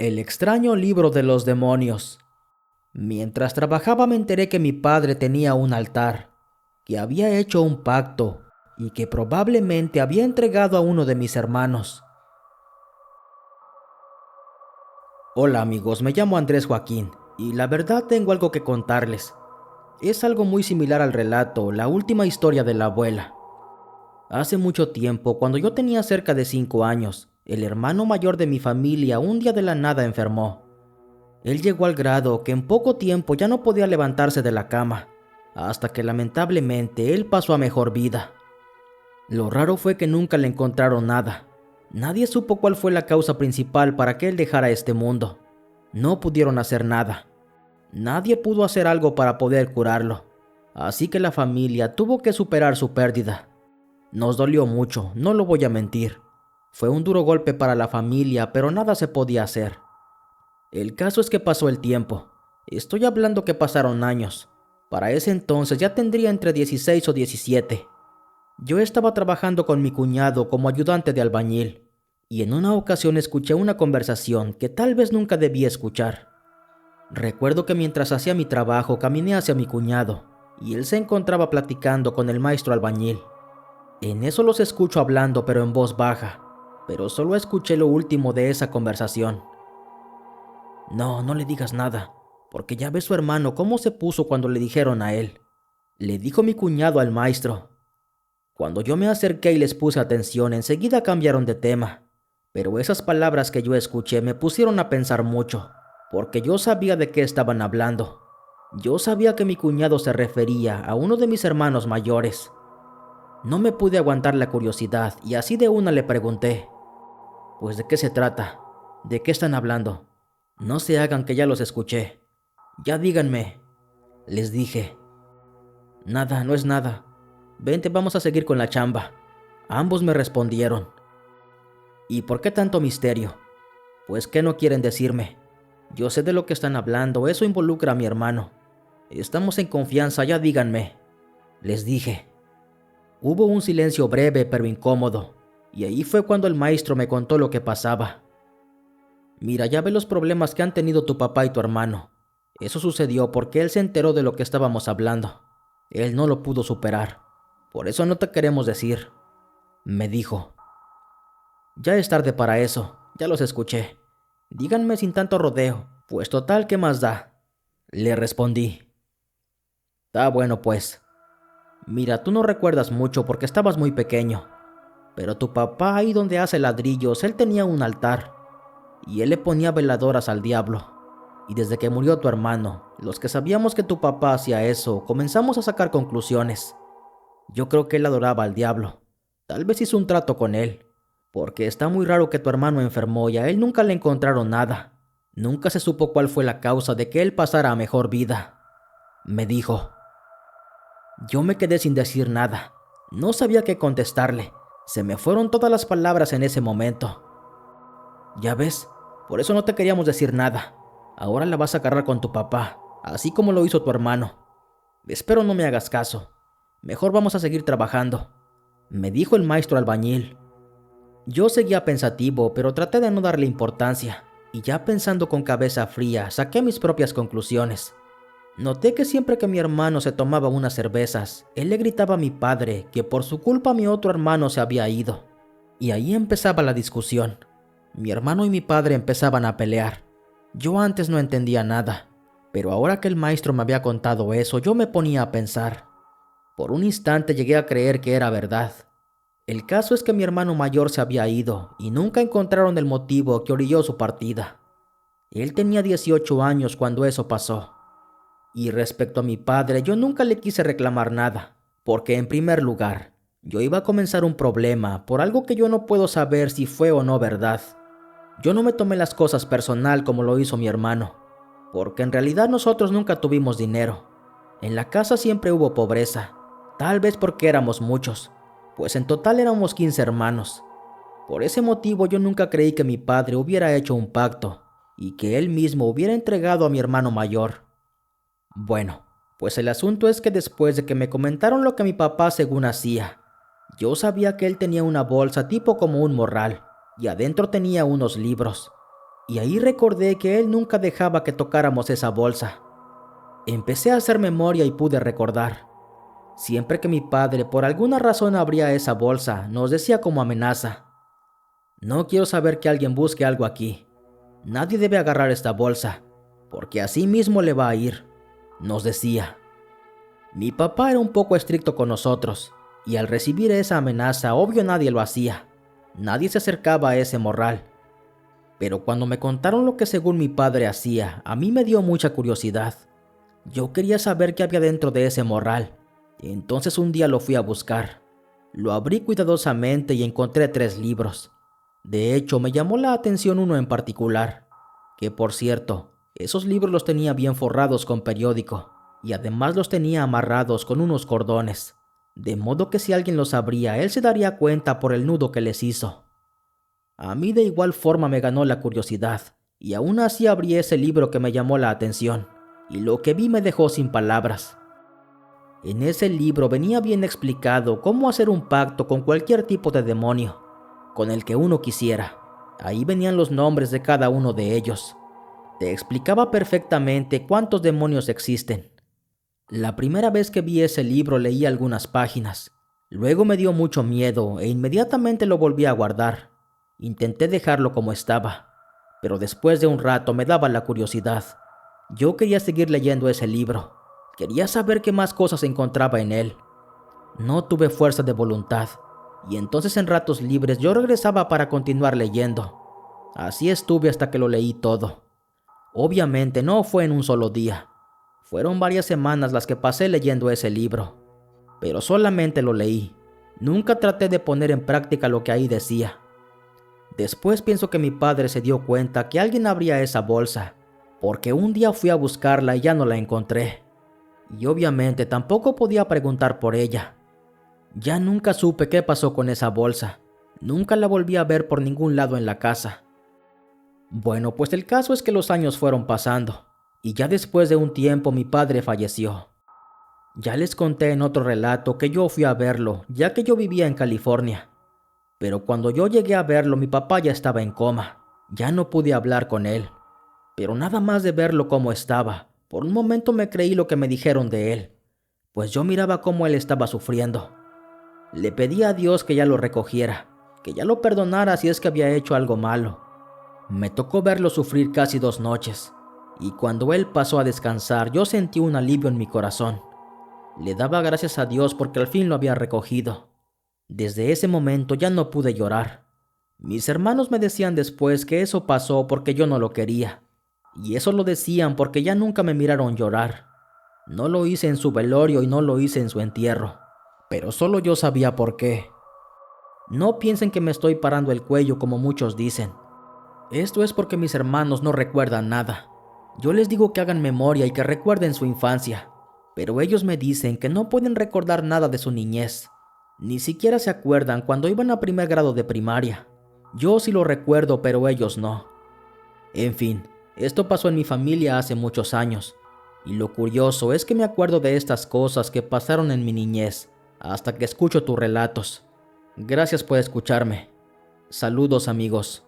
El extraño libro de los demonios. Mientras trabajaba me enteré que mi padre tenía un altar, que había hecho un pacto y que probablemente había entregado a uno de mis hermanos. Hola amigos, me llamo Andrés Joaquín y la verdad tengo algo que contarles. Es algo muy similar al relato, la última historia de la abuela. Hace mucho tiempo, cuando yo tenía cerca de 5 años, el hermano mayor de mi familia un día de la nada enfermó. Él llegó al grado que en poco tiempo ya no podía levantarse de la cama, hasta que lamentablemente él pasó a mejor vida. Lo raro fue que nunca le encontraron nada. Nadie supo cuál fue la causa principal para que él dejara este mundo. No pudieron hacer nada. Nadie pudo hacer algo para poder curarlo. Así que la familia tuvo que superar su pérdida. Nos dolió mucho, no lo voy a mentir. Fue un duro golpe para la familia, pero nada se podía hacer. El caso es que pasó el tiempo. Estoy hablando que pasaron años. Para ese entonces ya tendría entre 16 o 17. Yo estaba trabajando con mi cuñado como ayudante de albañil, y en una ocasión escuché una conversación que tal vez nunca debía escuchar. Recuerdo que mientras hacía mi trabajo caminé hacia mi cuñado, y él se encontraba platicando con el maestro albañil. En eso los escucho hablando pero en voz baja, pero solo escuché lo último de esa conversación. No, no le digas nada, porque ya ve su hermano cómo se puso cuando le dijeron a él. Le dijo mi cuñado al maestro. Cuando yo me acerqué y les puse atención, enseguida cambiaron de tema. Pero esas palabras que yo escuché me pusieron a pensar mucho, porque yo sabía de qué estaban hablando. Yo sabía que mi cuñado se refería a uno de mis hermanos mayores. No me pude aguantar la curiosidad y así de una le pregunté. Pues ¿de qué se trata? ¿De qué están hablando? No se hagan que ya los escuché. Ya díganme, les dije. Nada, no es nada. Vente, vamos a seguir con la chamba. Ambos me respondieron. ¿Y por qué tanto misterio? Pues ¿qué no quieren decirme? Yo sé de lo que están hablando, eso involucra a mi hermano. Estamos en confianza, ya díganme. Les dije. Hubo un silencio breve pero incómodo, y ahí fue cuando el maestro me contó lo que pasaba. Mira, ya ve los problemas que han tenido tu papá y tu hermano. Eso sucedió porque él se enteró de lo que estábamos hablando. Él no lo pudo superar. Por eso no te queremos decir. Me dijo. Ya es tarde para eso, ya los escuché. Díganme sin tanto rodeo, pues total, ¿qué más da? Le respondí. Está bueno pues. Mira, tú no recuerdas mucho porque estabas muy pequeño. Pero tu papá ahí donde hace ladrillos, él tenía un altar. Y él le ponía veladoras al diablo. Y desde que murió tu hermano, los que sabíamos que tu papá hacía eso, comenzamos a sacar conclusiones. Yo creo que él adoraba al diablo. Tal vez hizo un trato con él. Porque está muy raro que tu hermano enfermó y a él nunca le encontraron nada. Nunca se supo cuál fue la causa de que él pasara a mejor vida. Me dijo. Yo me quedé sin decir nada. No sabía qué contestarle. Se me fueron todas las palabras en ese momento. Ya ves, por eso no te queríamos decir nada. Ahora la vas a agarrar con tu papá, así como lo hizo tu hermano. Espero no me hagas caso. Mejor vamos a seguir trabajando, me dijo el maestro albañil. Yo seguía pensativo, pero traté de no darle importancia, y ya pensando con cabeza fría, saqué mis propias conclusiones. Noté que siempre que mi hermano se tomaba unas cervezas, él le gritaba a mi padre que por su culpa mi otro hermano se había ido. Y ahí empezaba la discusión. Mi hermano y mi padre empezaban a pelear. Yo antes no entendía nada, pero ahora que el maestro me había contado eso, yo me ponía a pensar. Por un instante llegué a creer que era verdad. El caso es que mi hermano mayor se había ido y nunca encontraron el motivo que orilló su partida. Él tenía 18 años cuando eso pasó. Y respecto a mi padre, yo nunca le quise reclamar nada, porque en primer lugar, yo iba a comenzar un problema por algo que yo no puedo saber si fue o no verdad. Yo no me tomé las cosas personal como lo hizo mi hermano, porque en realidad nosotros nunca tuvimos dinero. En la casa siempre hubo pobreza, tal vez porque éramos muchos, pues en total éramos 15 hermanos. Por ese motivo yo nunca creí que mi padre hubiera hecho un pacto y que él mismo hubiera entregado a mi hermano mayor. Bueno, pues el asunto es que después de que me comentaron lo que mi papá según hacía, yo sabía que él tenía una bolsa tipo como un morral y adentro tenía unos libros. y ahí recordé que él nunca dejaba que tocáramos esa bolsa. Empecé a hacer memoria y pude recordar. Siempre que mi padre por alguna razón abría esa bolsa, nos decía como amenaza: no quiero saber que alguien busque algo aquí. Nadie debe agarrar esta bolsa, porque así mismo le va a ir, nos decía. Mi papá era un poco estricto con nosotros, y al recibir esa amenaza, obvio nadie lo hacía. Nadie se acercaba a ese morral. Pero cuando me contaron lo que según mi padre hacía, a mí me dio mucha curiosidad. Yo quería saber qué había dentro de ese morral. Entonces un día lo fui a buscar. Lo abrí cuidadosamente y encontré 3 libros. De hecho, me llamó la atención uno en particular, que por cierto, esos libros los tenía bien forrados con periódico, y además los tenía amarrados con unos cordones, de modo que si alguien los abría, él se daría cuenta por el nudo que les hizo. A mí de igual forma me ganó la curiosidad, y aún así abrí ese libro que me llamó la atención, y lo que vi me dejó sin palabras. En ese libro venía bien explicado cómo hacer un pacto con cualquier tipo de demonio, con el que uno quisiera. Ahí venían los nombres de cada uno de ellos. Te explicaba perfectamente cuántos demonios existen. La primera vez que vi ese libro leí algunas páginas. Luego me dio mucho miedo e inmediatamente lo volví a guardar. Intenté dejarlo como estaba, pero después de un rato me daba la curiosidad. Yo quería seguir leyendo ese libro. Quería saber qué más cosas encontraba en él. No tuve fuerza de voluntad, y entonces en ratos libres yo regresaba para continuar leyendo. Así estuve hasta que lo leí todo. Obviamente no fue en un solo día. Fueron varias semanas las que pasé leyendo ese libro, pero solamente lo leí. Nunca traté de poner en práctica lo que ahí decía. Después pienso que mi padre se dio cuenta que alguien abría esa bolsa, porque un día fui a buscarla y ya no la encontré. Y obviamente tampoco podía preguntar por ella. Ya nunca supe qué pasó con esa bolsa. Nunca la volví a ver por ningún lado en la casa. Bueno, pues el caso es que los años fueron pasando, y ya después de un tiempo mi padre falleció. Ya les conté en otro relato que yo fui a verlo, ya que yo vivía en California. Pero cuando yo llegué a verlo, mi papá ya estaba en coma. Ya no pude hablar con él. Pero nada más de verlo como estaba, por un momento me creí lo que me dijeron de él, pues yo miraba cómo él estaba sufriendo. Le pedí a Dios que ya lo recogiera, que ya lo perdonara si es que había hecho algo malo. Me tocó verlo sufrir casi 2 noches, y cuando él pasó a descansar, yo sentí un alivio en mi corazón. Le daba gracias a Dios porque al fin lo había recogido. Desde ese momento ya no pude llorar. Mis hermanos me decían después que eso pasó porque yo no lo quería, y eso lo decían porque ya nunca me miraron llorar. No lo hice en su velorio y no lo hice en su entierro, pero solo yo sabía por qué. No piensen que me estoy parando el cuello como muchos dicen. Esto es porque mis hermanos no recuerdan nada. Yo les digo que hagan memoria y que recuerden su infancia, pero ellos me dicen que no pueden recordar nada de su niñez. Ni siquiera se acuerdan cuando iban a primer grado de primaria. Yo sí lo recuerdo, pero ellos no. En fin, esto pasó en mi familia hace muchos años, y lo curioso es que me acuerdo de estas cosas que pasaron en mi niñez, hasta que escucho tus relatos. Gracias por escucharme. Saludos, amigos.